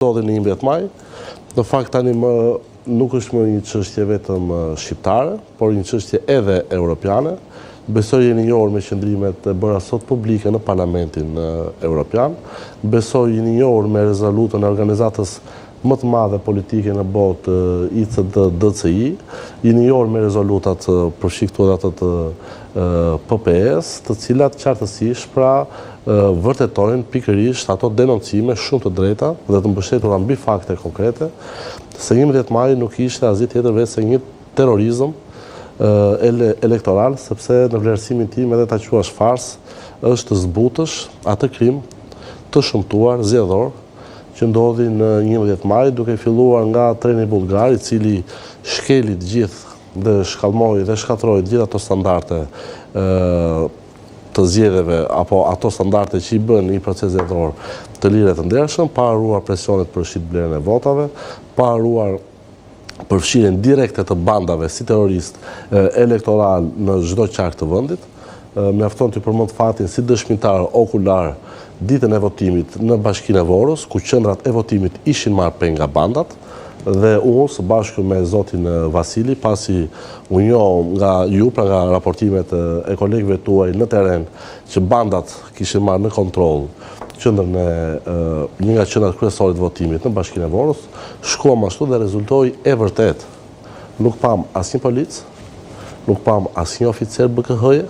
ndodhi në 11 maj. Në fakt tani nuk është më një çështje vetëm shqiptare, por një çështje edhe europiane. Besoj jeni njohur me qëndrimet e bëra sot publike në Parlamentin Evropian. Besoj jeni njohur me rezolutën e organizatës më të madhe politike në botë ICD-DCI. Jeni njohur me rezolutat përfshiktuar ato të PPS, të cilat qartësisht vërtetojnë pikërisht ato denoncime shumë të drejta dhe të mbështetura mbi fakte konkrete, se 11 maj nuk ishte asgjë tjetër veç se një terrorizëm elektoral, sepse në vlerësimin tim edhe ta quash farsë është të zbutësh atë krim të shëmtuar zgjedhor që ndodhi në 11 maj, duke filluar nga treni bullgar, i cili shkeli të gjithë dhe shkallmoi dhe shkatroi të gjitha ato standarde të zgjedhjeve apo ato standarde që i bën një proces zgjedhor të lirë të ndershëm, pa haruar presionet për shitblerjen e votave, pa haruar përfshirjen direkte të bandave si terrorist elektoral në çdo qark të vendit. Mjafton të përmend faktin si dëshmitar okular ditën e votimit në Bashkinë e Vorës, ku qendrat e votimit ishin marrë peng nga bandat, dhe unë së bashku me zotin Vasili, pasi u njoh nga ju, pra nga raportimet e kolegëve tuaj në terren, që bandat kishin marrë në kontroll qendrën një nga qendrat kryesore të votimit në Bashkinë e Vorës, shkuam ashtu dhe rezultoi e vërtet. Nuk pam asnjë polic, nuk pam asnjë oficer BKH-je.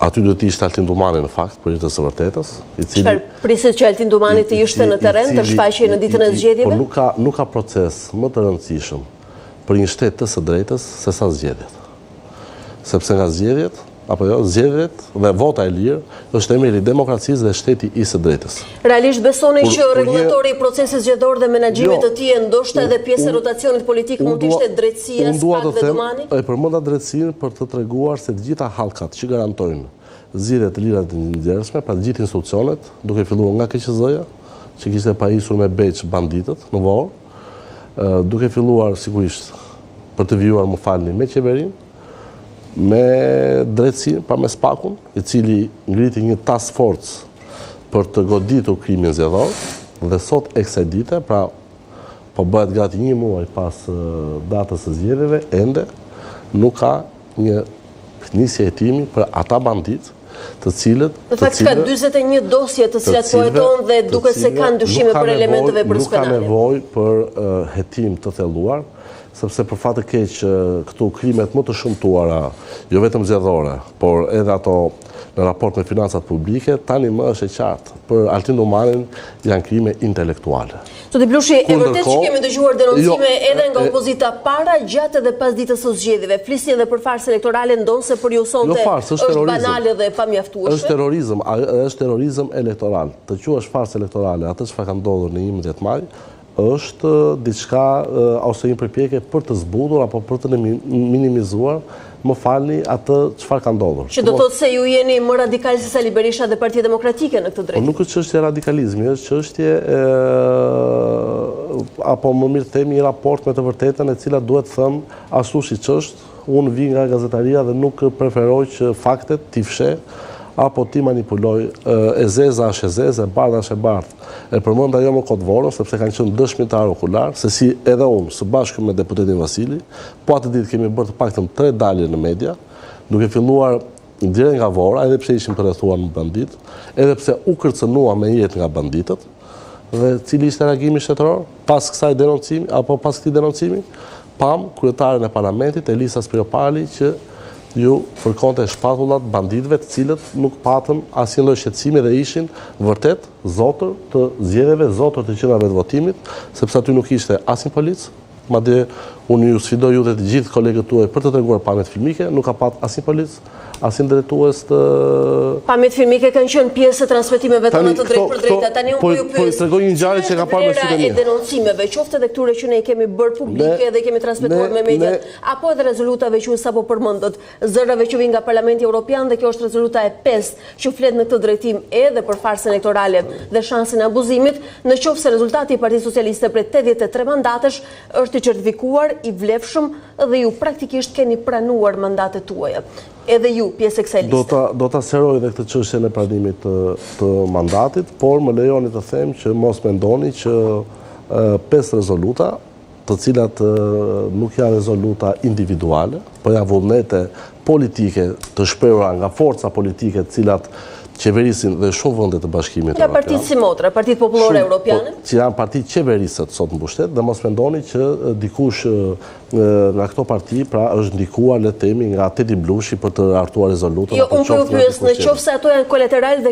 Aty duhet të ishte Altin Dumani në fakt, për të së vërtetës. Çfarë priset që Altin Dumani të ishte në terren të shfaqej në ditën e zgjedhjeve? Por nuk ka proces më të rëndësishëm për një shtet të së drejtës se sa zgjedhjet. Sepse nga zgjedhjet, apo jo, zgjedhjet dhe vota e lirë është themeli i demokracisë dhe shteti i së drejtës. Realisht besoni që rregullatori i procesit zgjedhor dhe menaxhimit të tij, ndoshta edhe pjesë e rotacionit politik mund të ishte drejtësia Spak dhe Dumani? E përmenda drejtësinë për të treguar se të gjitha hallkat që garantojnë zgjedhje të lira të ndershme, pra të gjithë institucionet, duke filluar nga KQZ-ja, që kishte pajisur me beç banditët në Vorë, duke filluar sigurisht për të vijuar, më falni, me qeverinë, me drejtësinë, pra me Spakun, i cili ngriti një task force për të goditur krimin zgjedhor, dhe sot e kësaj dite, pra po bëhet gati një muaj pas datës së zgjedhjeve, ende nuk ka një nisje hetimi për ata banditë të cilët... Në fakt ka 41 dosje të cilat po heton dhe duket se kanë dyshime për elementeve për nuk ka nevojë për hetim të thelluar, sepse për fat të keq këtu krimet më të shëmtuara, jo vetëm zgjedhore, por edhe ato në raport me financat publike, tani më është e qartë. Për Altin Dumanin janë krime intelektuale. Zoti Blushi, e vërtet që kemi dëgjuar denoncime edhe nga opozita para, gjatë dhe pas ditës së zgjedhjeve. Flisni edhe për farsë elektorale, ndonse për ju sonte është banale dhe pamjaftueshme. Është terrorizëm elektoral. Të quash farsë elektorale, atë çfarë ka ndodhur në 11 maj, është diçka ose një përpjekje për të zbutur apo për të minimizuar, më falni, atë çfarë ka ndodhur. Që do thotë se ju jeni më radikal se Sali Berisha dhe Partia Demokratike në këtë drejtim. Nuk është çështje radikalizmi, është çështje apo më mirë themi një raport me të vërtetën, e cila duhet të them ashtu siç është. Unë vi nga gazetaria dhe nuk preferoj që faktet t'i fsheh apo ti manipuloj, e zeza është e zezë, e bardha është e bardhë. E përmend ajo më kot Vorën, sepse kanë qenë dëshmitar okular, se si edhe unë, së bashku me deputetin Vasili, po atë ditë kemi bërë të paktën 3 dalje në media, duke filluar direkt nga Vora, edhe pse ishin përrethtuar me bandit, edhe pse u kërcënua me jetë nga banditët, dhe cili ishte reagimi shtetëror, pas kësaj denoncimi, apo pas këtij denoncimi, pam kryetaren e parlamentit, Elisa Spiropali, që ju fërkonte shpatullat banditëve të cilët nuk patën asnjë lloj shqetësimi dhe ishin vërtet zotër të zgjedhjeve, zotër të qendrave të votimit, sepse aty nuk ishte asnjë polic, madje unë ju sfidoj ju dhe të gjithë kolegët tuaj për të treguar pamjet filmike, nuk ka pat asnjë polic, asnjë drejtues të... Pamjet filmike kanë qenë pjesë e transmetimeve tona të drejtë për drejta. Tani unë po ju pyes. Po i tregoj një ngjarje që ka parë me sytë e mia. E denoncimeve, qoftë edhe këtyre që ne i kemi bërë publike dhe kemi transmetuar me media, apo edhe rezolutave që sapo përmendët, zërave që vijnë nga Parlamenti Evropian, dhe kjo është rezoluta e 5 që flet në këtë drejtim edhe për farsën elektorale dhe shansin e abuzimit, në qoftë se rezultati i Partisë Socialiste për 83 mandatesh është i certifikuar i vlefshëm dhe ju praktikisht keni pranuar mandatet tuaja. Edhe ju, pjesë e kësaj liste. Do ta seroj dhe këtë çështje në pranimit të mandatit, por më lejoni të them që mos mendoni që 5 rezoluta, të cilat nuk janë rezoluta individuale, po janë vullnete politike të shprehura nga forca politike të cilat qeverisin dhe shumë vende të Bashkimit Nga partitë si motra, Partitë Popullore Europiane? Që janë partitë qeverisët sot në pushtet, dhe mos mendoni që dikush nga këto parti pra është ndikuar le të themi nga Teti Blushi për të hartuar rezolutën. Jo, unë po ju pyes, në qoftë se ato janë kolateral dhe